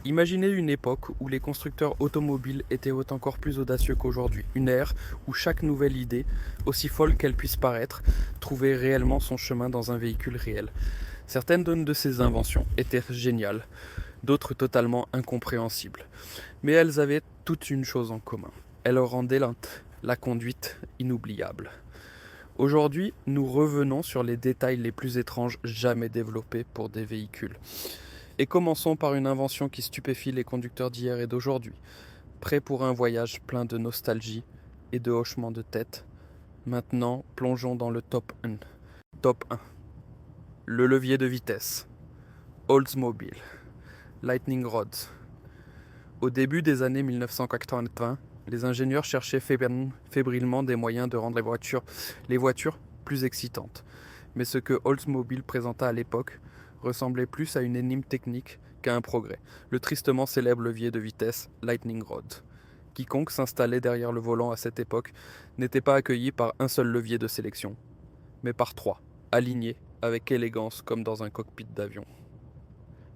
Imaginez une époque où les constructeurs automobiles étaient encore plus audacieux qu'aujourd'hui. Une ère où chaque nouvelle idée, aussi folle qu'elle puisse paraître, trouvait réellement son chemin dans un véhicule réel. Certaines de ces inventions étaient géniales, d'autres totalement incompréhensibles. Mais elles avaient toutes une chose en commun. Elles rendaient la conduite inoubliable. Aujourd'hui, nous revenons sur les détails les plus étranges jamais développés pour des véhicules. Et commençons par une invention qui stupéfie les conducteurs d'hier et d'aujourd'hui. Prêts pour un voyage plein de nostalgie et de hochements de tête. Maintenant, plongeons dans le top 1. Top 1. Le levier de vitesse. Oldsmobile. Lightning Rods. Au début des années 1980, les ingénieurs cherchaient fébrilement des moyens de rendre les voitures plus excitantes. Mais ce que Oldsmobile présenta à l'époque ressemblait plus à une énigme technique qu'à un progrès. Le tristement célèbre levier de vitesse Lightning Rod. Quiconque s'installait derrière le volant à cette époque n'était pas accueilli par un seul levier de sélection, mais par trois, alignés avec élégance comme dans un cockpit d'avion.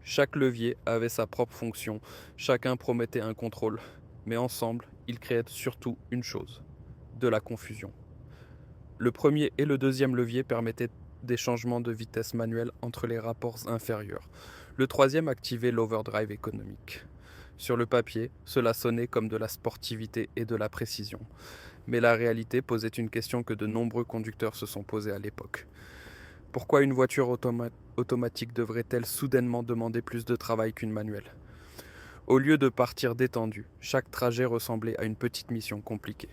Chaque levier avait sa propre fonction, chacun promettait un contrôle, mais ensemble, ils créaient surtout une chose, de la confusion. Le premier et le deuxième levier permettaient des changements de vitesse manuels entre les rapports inférieurs. Le troisième activait l'overdrive économique. Sur le papier, cela sonnait comme de la sportivité et de la précision. Mais la réalité posait une question que de nombreux conducteurs se sont posés à l'époque. Pourquoi une voiture automatique devrait-elle soudainement demander plus de travail qu'une manuelle ? Au lieu de partir détendu, chaque trajet ressemblait à une petite mission compliquée.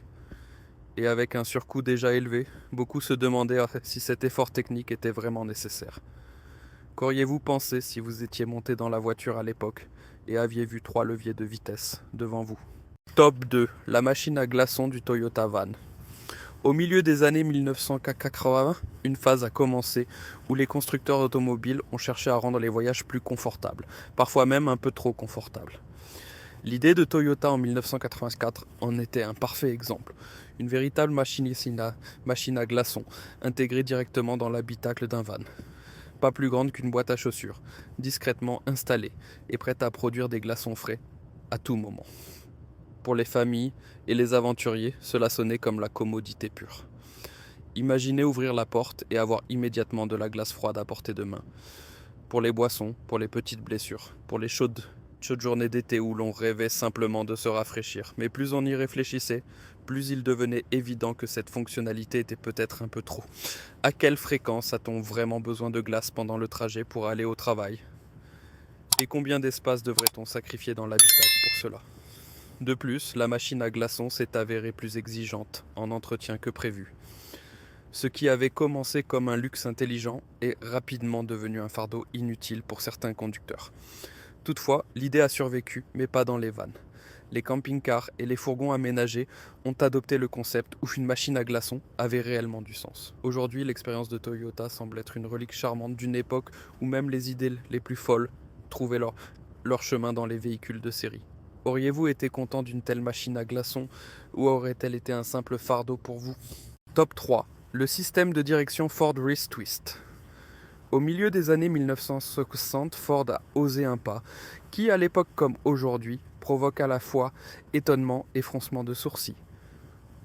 Et avec un surcoût déjà élevé, beaucoup se demandaient si cet effort technique était vraiment nécessaire. Qu'auriez-vous pensé si vous étiez monté dans la voiture à l'époque et aviez vu 3 leviers de vitesse devant vous ? Top 2. La machine à glaçons du Toyota Van. Au milieu des années 1980, une phase a commencé où les constructeurs automobiles ont cherché à rendre les voyages plus confortables, parfois même un peu trop confortables. L'idée de Toyota en 1984 en était un parfait exemple. Une véritable machine à glaçons, intégrée directement dans l'habitacle d'un van. Pas plus grande qu'une boîte à chaussures, discrètement installée et prête à produire des glaçons frais à tout moment. Pour les familles et les aventuriers, cela sonnait comme la commodité pure. Imaginez ouvrir la porte et avoir immédiatement de la glace froide à portée de main. Pour les boissons, pour les petites blessures, pour les chaudes journées d'été où l'on rêvait simplement de se rafraîchir. Mais plus on y réfléchissait, plus il devenait évident que cette fonctionnalité était peut-être un peu trop. À quelle fréquence a-t-on vraiment besoin de glace pendant le trajet pour aller au travail ? Et combien d'espace devrait-on sacrifier dans l'habitacle pour cela ? De plus, la machine à glaçons s'est avérée plus exigeante en entretien que prévu. Ce qui avait commencé comme un luxe intelligent est rapidement devenu un fardeau inutile pour certains conducteurs. Toutefois, l'idée a survécu, mais pas dans les vannes. Les camping-cars et les fourgons aménagés ont adopté le concept où une machine à glaçons avait réellement du sens. Aujourd'hui, l'expérience de Toyota semble être une relique charmante d'une époque où même les idées les plus folles trouvaient leur chemin dans les véhicules de série. Auriez-vous été content d'une telle machine à glaçons ou aurait-elle été un simple fardeau pour vous ? Top 3. Le système de direction Ford Wrist Twist. Au milieu des années 1960, Ford a osé un pas qui, à l'époque comme aujourd'hui, provoque à la fois étonnement et froncement de sourcils.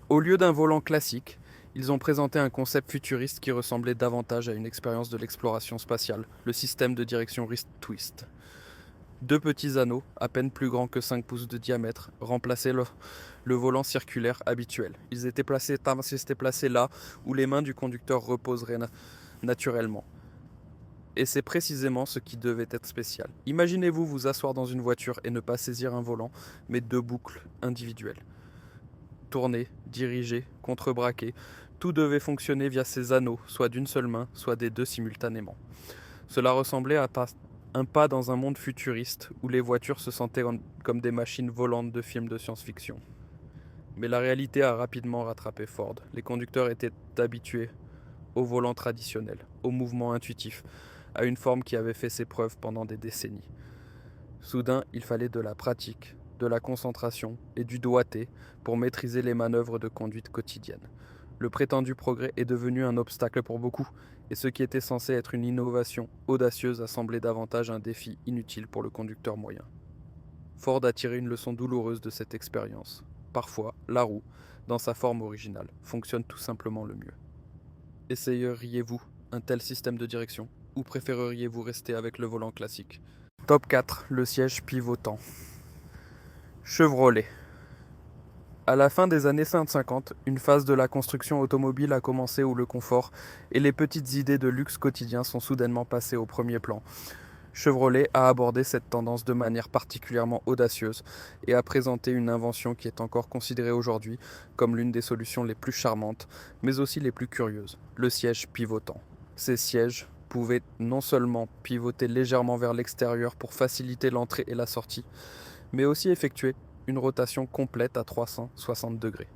Au lieu d'un volant classique, ils ont présenté un concept futuriste qui ressemblait davantage à une expérience de l'exploration spatiale, le système de direction Wrist Twist. 2 petits anneaux, à peine plus grands que 5 pouces de diamètre, remplaçaient le volant circulaire habituel. Ils étaient placés là où les mains du conducteur reposeraient naturellement. Et c'est précisément ce qui devait être spécial. Imaginez-vous vous asseoir dans une voiture et ne pas saisir un volant, mais 2 boucles individuelles. Tourner, diriger, contrebraquer, tout devait fonctionner via ces anneaux, soit d'une seule main, soit des 2 simultanément. Cela ressemblait à un pas dans un monde futuriste où les voitures se sentaient comme des machines volantes de films de science-fiction. Mais la réalité a rapidement rattrapé Ford. Les conducteurs étaient habitués au volant traditionnel, au mouvement intuitif, à une forme qui avait fait ses preuves pendant des décennies. Soudain, il fallait de la pratique, de la concentration et du doigté pour maîtriser les manœuvres de conduite quotidienne. Le prétendu progrès est devenu un obstacle pour beaucoup, et ce qui était censé être une innovation audacieuse a semblé davantage un défi inutile pour le conducteur moyen. Ford a tiré une leçon douloureuse de cette expérience. Parfois, la roue, dans sa forme originale, fonctionne tout simplement le mieux. Essayeriez-vous un tel système de direction ou préféreriez-vous rester avec le volant classique? Top 4, le siège pivotant. Chevrolet. À la fin des années 50, une phase de la construction automobile a commencé où le confort et les petites idées de luxe quotidien sont soudainement passées au premier plan. Chevrolet a abordé cette tendance de manière particulièrement audacieuse et a présenté une invention qui est encore considérée aujourd'hui comme l'une des solutions les plus charmantes, mais aussi les plus curieuses, le siège pivotant. Ces sièges pouvaient non seulement pivoter légèrement vers l'extérieur pour faciliter l'entrée et la sortie, mais aussi effectuer une rotation complète à 360 degrés.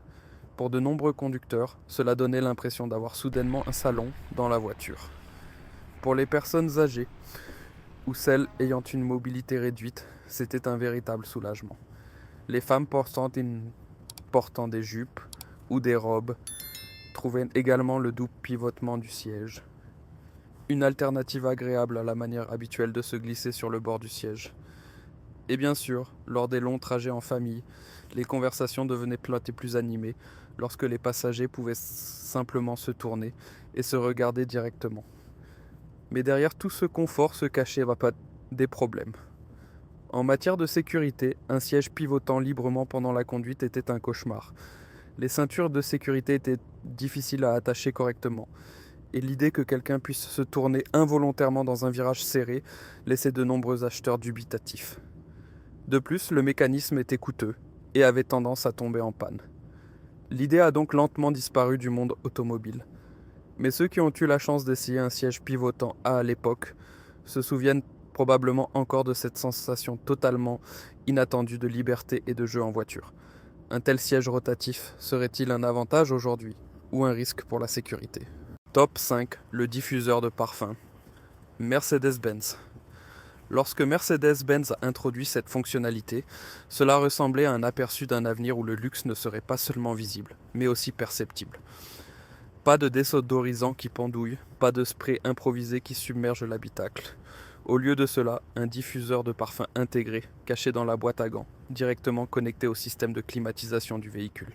Pour de nombreux conducteurs, cela donnait l'impression d'avoir soudainement un salon dans la voiture. Pour les personnes âgées, ou celles ayant une mobilité réduite, c'était un véritable soulagement. Les femmes portant des jupes ou des robes trouvaient également le doux pivotement du siège. Une alternative agréable à la manière habituelle de se glisser sur le bord du siège. Et bien sûr, lors des longs trajets en famille, les conversations devenaient plus animées lorsque les passagers pouvaient simplement se tourner et se regarder directement. Mais derrière tout ce confort se cachaient des problèmes. En matière de sécurité, un siège pivotant librement pendant la conduite était un cauchemar. Les ceintures de sécurité étaient difficiles à attacher correctement, et l'idée que quelqu'un puisse se tourner involontairement dans un virage serré laissait de nombreux acheteurs dubitatifs. De plus, le mécanisme était coûteux et avait tendance à tomber en panne. L'idée a donc lentement disparu du monde automobile. Mais ceux qui ont eu la chance d'essayer un siège pivotant à l'époque se souviennent probablement encore de cette sensation totalement inattendue de liberté et de jeu en voiture. Un tel siège rotatif serait-il un avantage aujourd'hui ou un risque pour la sécurité? Top 5, le diffuseur de parfum. Mercedes-Benz. Lorsque Mercedes-Benz a introduit cette fonctionnalité, cela ressemblait à un aperçu d'un avenir où le luxe ne serait pas seulement visible, mais aussi perceptible. Pas de désodorisant qui pendouille, pas de spray improvisé qui submerge l'habitacle. Au lieu de cela, un diffuseur de parfum intégré, caché dans la boîte à gants, directement connecté au système de climatisation du véhicule.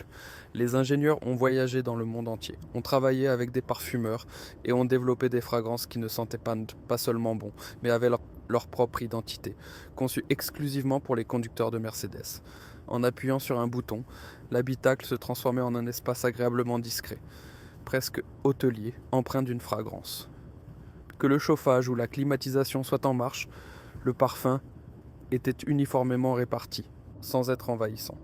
Les ingénieurs ont voyagé dans le monde entier, ont travaillé avec des parfumeurs et ont développé des fragrances qui ne sentaient pas seulement bon, mais avaient leur propre identité, conçues exclusivement pour les conducteurs de Mercedes. En appuyant sur un bouton, l'habitacle se transformait en un espace agréablement discret, presque hôtelier, empreint d'une fragrance. Que le chauffage ou la climatisation soit en marche, le parfum était uniformément réparti, sans être envahissant.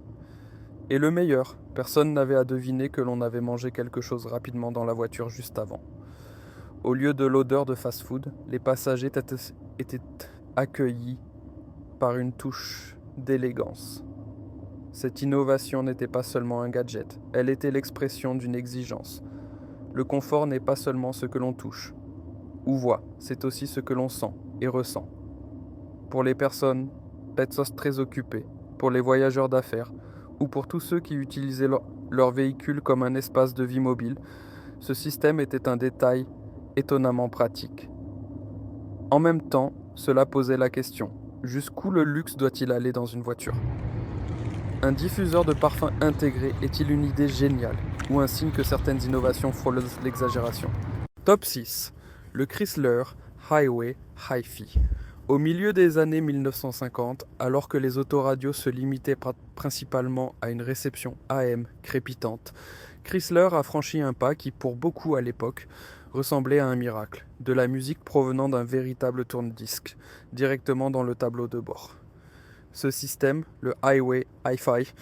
Et le meilleur, personne n'avait à deviner que l'on avait mangé quelque chose rapidement dans la voiture juste avant. Au lieu de l'odeur de fast-food, les passagers étaient accueillis par une touche d'élégance. Cette innovation n'était pas seulement un gadget, elle était l'expression d'une exigence. Le confort n'est pas seulement ce que l'on touche ou voit, c'est aussi ce que l'on sent et ressent. Pour les personnes très occupées, pour les voyageurs d'affaires ou pour tous ceux qui utilisaient leur véhicule comme un espace de vie mobile, ce système était un détail étonnamment pratique. En même temps, cela posait la question, jusqu'où le luxe doit-il aller dans une voiture? Un diffuseur de parfum intégré est-il une idée géniale ou un signe que certaines innovations frôlent l'exagération? Top 6. Le Chrysler Highway Hi-Fi. Au milieu des années 1950, alors que les autoradios se limitaient principalement à une réception AM crépitante, Chrysler a franchi un pas qui, pour beaucoup à l'époque, ressemblait à un miracle, de la musique provenant d'un véritable tourne-disque, directement dans le tableau de bord. Ce système, le Highway Hi-Fi,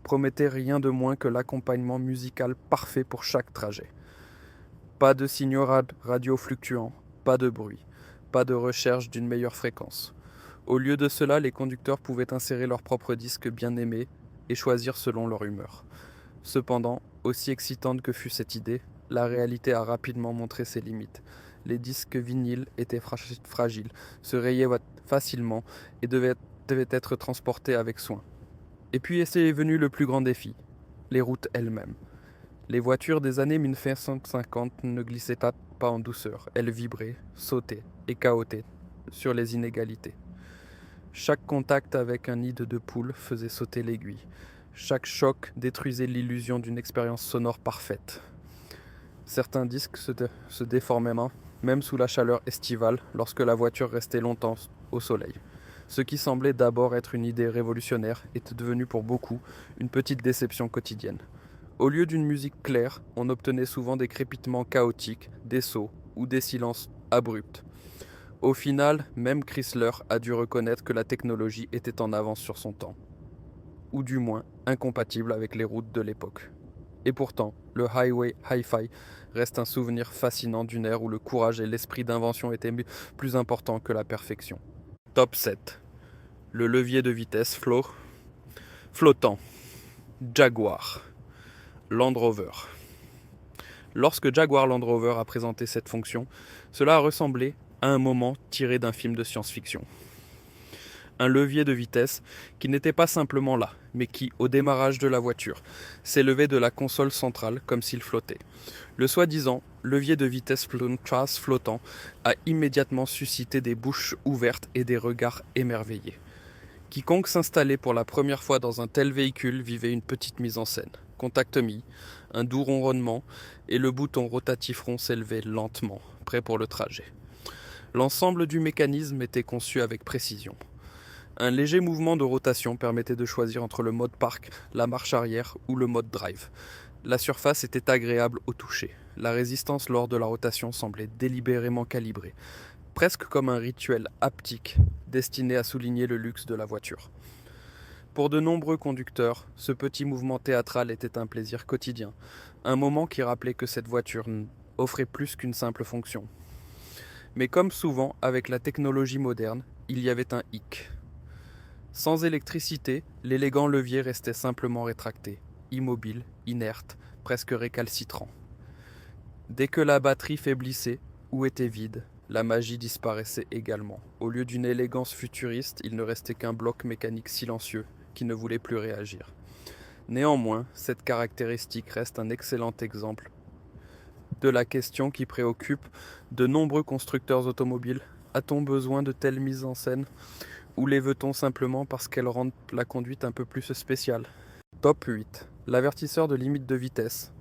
promettait rien de moins que l'accompagnement musical parfait pour chaque trajet. Pas de signaux radio fluctuants, pas de bruit, pas de recherche d'une meilleure fréquence. Au lieu de cela, les conducteurs pouvaient insérer leur propre disque bien aimé et choisir selon leur humeur. Cependant, aussi excitante que fut cette idée, la réalité a rapidement montré ses limites. Les disques vinyles étaient fragiles, se rayaient facilement et devaient être transportés avec soin. Et puis est venu le plus grand défi, les routes elles-mêmes. Les voitures des années 1950 ne glissaient pas en douceur, elles vibraient, sautaient et cahotaient sur les inégalités. Chaque contact avec un nid de poule faisait sauter l'aiguille. Chaque choc détruisait l'illusion d'une expérience sonore parfaite. Certains disques se déformaient même sous la chaleur estivale, lorsque la voiture restait longtemps au soleil. Ce qui semblait d'abord être une idée révolutionnaire était devenu pour beaucoup une petite déception quotidienne. Au lieu d'une musique claire, on obtenait souvent des crépitements chaotiques, des sauts ou des silences abrupts. Au final, même Chrysler a dû reconnaître que la technologie était en avance sur son temps, ou du moins incompatible avec les routes de l'époque. Et pourtant, le Highway Hi-Fi reste un souvenir fascinant d'une ère où le courage et l'esprit d'invention étaient plus importants que la perfection. Top 7. Le levier de vitesse flottant. Jaguar. Land Rover. Lorsque Jaguar Land Rover a présenté cette fonction, cela a ressemblé à un moment tiré d'un film de science-fiction. Un levier de vitesse qui n'était pas simplement là, mais qui, au démarrage de la voiture, s'élevait de la console centrale comme s'il flottait. Le soi-disant levier de vitesse flottant a immédiatement suscité des bouches ouvertes et des regards émerveillés. Quiconque s'installait pour la première fois dans un tel véhicule vivait une petite mise en scène. Contact mis, un doux ronronnement, et le bouton rotatif rond s'élevait lentement, prêt pour le trajet. L'ensemble du mécanisme était conçu avec précision. Un léger mouvement de rotation permettait de choisir entre le mode park, la marche arrière ou le mode drive. La surface était agréable au toucher. La résistance lors de la rotation semblait délibérément calibrée, presque comme un rituel haptique destiné à souligner le luxe de la voiture. Pour de nombreux conducteurs, ce petit mouvement théâtral était un plaisir quotidien, un moment qui rappelait que cette voiture offrait plus qu'une simple fonction. Mais comme souvent avec la technologie moderne, il y avait un hic. Sans électricité, l'élégant levier restait simplement rétracté, immobile, inerte, presque récalcitrant. Dès que la batterie faiblissait ou était vide, la magie disparaissait également. Au lieu d'une élégance futuriste, il ne restait qu'un bloc mécanique silencieux qui ne voulait plus réagir. Néanmoins, cette caractéristique reste un excellent exemple de la question qui préoccupe de nombreux constructeurs automobiles. A-t-on besoin de telles mises en scène ? Ou les veut-on simplement parce qu'elles rendent la conduite un peu plus spéciale ? Top 8. L'avertisseur de limite de vitesse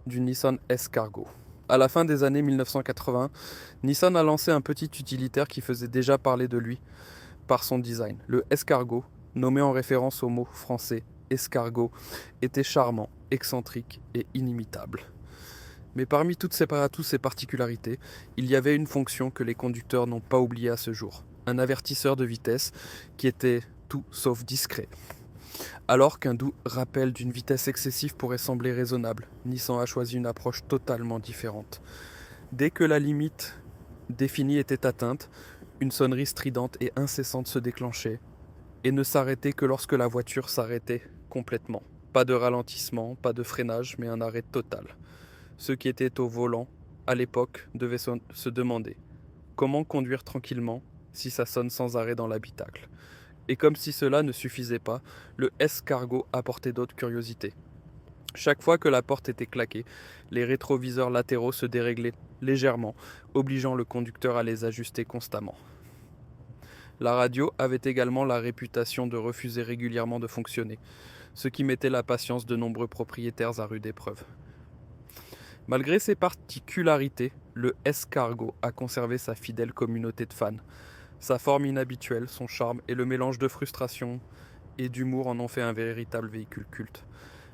du Nissan S-Cargo. À la fin des années 1980, Nissan a lancé un petit utilitaire qui faisait déjà parler de lui par son design. Le S-Cargo, nommé en référence au mot français escargot, était charmant, excentrique et inimitable. Mais parmi toutes ces particularités, il y avait une fonction que les conducteurs n'ont pas oubliée à ce jour. Un avertisseur de vitesse qui était tout sauf discret. Alors qu'un doux rappel d'une vitesse excessive pourrait sembler raisonnable, Nissan a choisi une approche totalement différente. Dès que la limite définie était atteinte, une sonnerie stridente et incessante se déclenchait et ne s'arrêtait que lorsque la voiture s'arrêtait complètement. Pas de ralentissement, pas de freinage, mais un arrêt total. Ceux qui étaient au volant, à l'époque, devaient se demander comment conduire tranquillement si ça sonne sans arrêt dans l'habitacle. Et comme si cela ne suffisait pas, le S-Cargo apportait d'autres curiosités. Chaque fois que la porte était claquée, les rétroviseurs latéraux se déréglaient légèrement, obligeant le conducteur à les ajuster constamment. La radio avait également la réputation de refuser régulièrement de fonctionner, ce qui mettait la patience de nombreux propriétaires à rude épreuve. Malgré ces particularités, le S-Cargo a conservé sa fidèle communauté de fans. Sa forme inhabituelle, son charme et le mélange de frustration et d'humour en ont fait un véritable véhicule culte.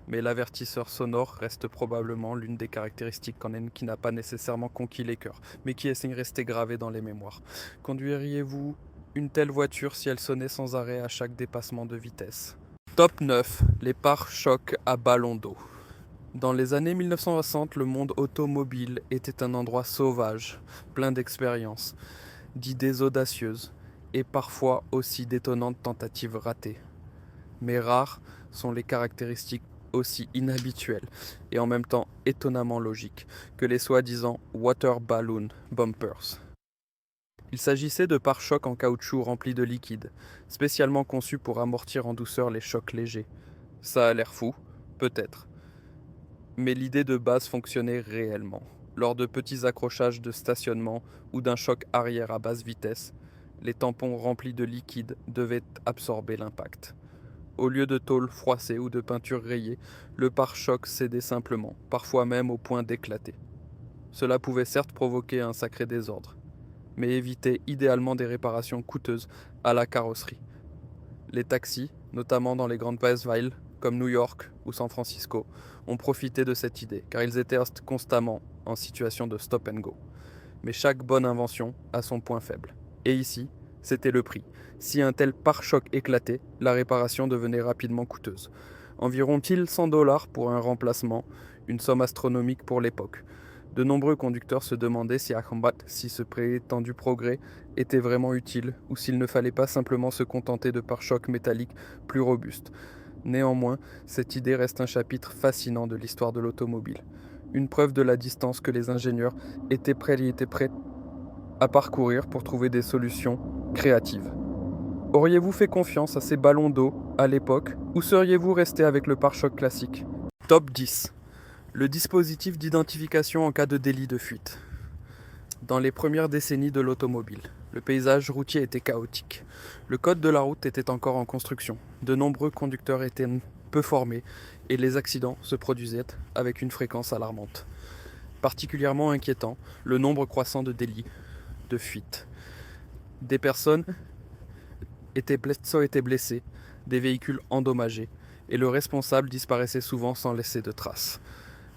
Mais l'avertisseur sonore reste probablement l'une des caractéristiques quand même qui n'a pas nécessairement conquis les cœurs, mais qui est resté gravé dans les mémoires. Conduiriez-vous une telle voiture si elle sonnait sans arrêt à chaque dépassement de vitesse ? Top 9. Les pare-chocs à ballon d'eau. Dans les années 1960, le monde automobile était un endroit sauvage, plein d'expériences, d'idées audacieuses et parfois aussi d'étonnantes tentatives ratées. Mais rares sont les caractéristiques aussi inhabituelles et en même temps étonnamment logiques que les soi-disant water balloon bumpers. Il s'agissait de pare-chocs en caoutchouc remplis de liquide, spécialement conçus pour amortir en douceur les chocs légers. Ça a l'air fou, peut-être. Mais l'idée de base fonctionnait réellement. Lors de petits accrochages de stationnement ou d'un choc arrière à basse vitesse, Les tampons remplis de liquide devaient absorber l'impact. Au lieu de tôle froissée ou de peinture rayée, le pare-choc cédait simplement, parfois même au point d'éclater. Cela pouvait certes provoquer un sacré désordre, mais éviter idéalement des réparations coûteuses à la carrosserie. Les taxis, notamment dans les grandes villes comme New York ou San Francisco, ont profité de cette idée, car ils étaient constamment en situation de stop and go. Mais chaque bonne invention a son point faible. Et ici, c'était le prix. Si un tel pare-choc éclatait, la réparation devenait rapidement coûteuse. Environ 100 $ pour un remplacement, une somme astronomique pour l'époque. De nombreux conducteurs se demandaient si ce prétendu progrès était vraiment utile ou s'il ne fallait pas simplement se contenter de pare-chocs métalliques plus robustes. Néanmoins, cette idée reste un chapitre fascinant de l'histoire de l'automobile. Une preuve de la distance que les ingénieurs étaient prêts à parcourir pour trouver des solutions créatives. Auriez-vous fait confiance à ces ballons d'eau à l'époque ou seriez-vous resté avec le pare-choc classique ? Top 10. Le dispositif d'identification en cas de délit de fuite. Dans les premières décennies de l'automobile, le paysage routier était chaotique. Le code de la route était encore en construction. De nombreux conducteurs étaient peu formés et les accidents se produisaient avec une fréquence alarmante. Particulièrement inquiétant, le nombre croissant de délits de fuite. Des personnes étaient blessées, des véhicules endommagés, et le responsable disparaissait souvent sans laisser de traces.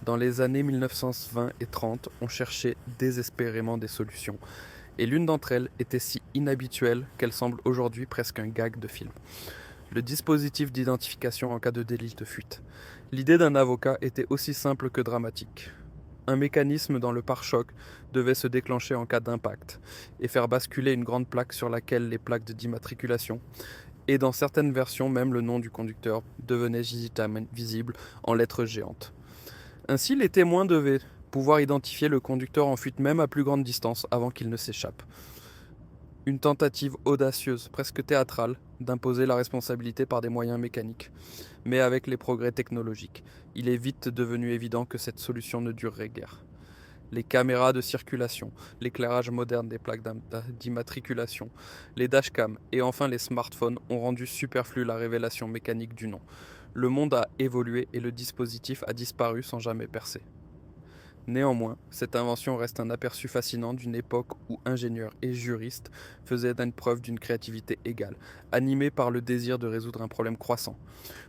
Dans les années 1920 et 30, on cherchait désespérément des solutions, et l'une d'entre elles était si inhabituelle qu'elle semble aujourd'hui presque un gag de film. Le dispositif d'identification en cas de délit de fuite. L'idée d'un avocat était aussi simple que dramatique. Un mécanisme dans le pare-choc devait se déclencher en cas d'impact et faire basculer une grande plaque sur laquelle les plaques d'immatriculation et dans certaines versions même le nom du conducteur devenait visible en lettres géantes. Ainsi, les témoins devaient pouvoir identifier le conducteur en fuite même à plus grande distance avant qu'il ne s'échappe. Une tentative audacieuse, presque théâtrale, d'imposer la responsabilité par des moyens mécaniques. Mais avec les progrès technologiques, il est vite devenu évident que cette solution ne durerait guère. Les caméras de circulation, l'éclairage moderne des plaques d'immatriculation, les dashcams et enfin les smartphones ont rendu superflue la révélation mécanique du nom. Le monde a évolué et le dispositif a disparu sans jamais percer. Néanmoins, cette invention reste un aperçu fascinant d'une époque où ingénieurs et juristes faisaient preuve d'une créativité égale, animés par le désir de résoudre un problème croissant.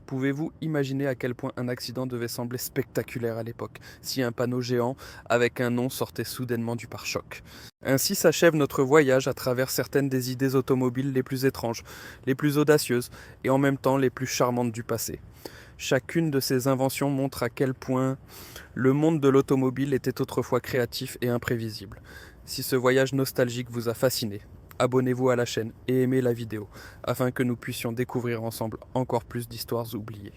Pouvez-vous imaginer à quel point un accident devait sembler spectaculaire à l'époque, si un panneau géant avec un nom sortait soudainement du pare-choc ? Ainsi s'achève notre voyage à travers certaines des idées automobiles les plus étranges, les plus audacieuses et en même temps les plus charmantes du passé. Chacune de ces inventions montre à quel point le monde de l'automobile était autrefois créatif et imprévisible. Si ce voyage nostalgique vous a fasciné, abonnez-vous à la chaîne et aimez la vidéo, afin que nous puissions découvrir ensemble encore plus d'histoires oubliées.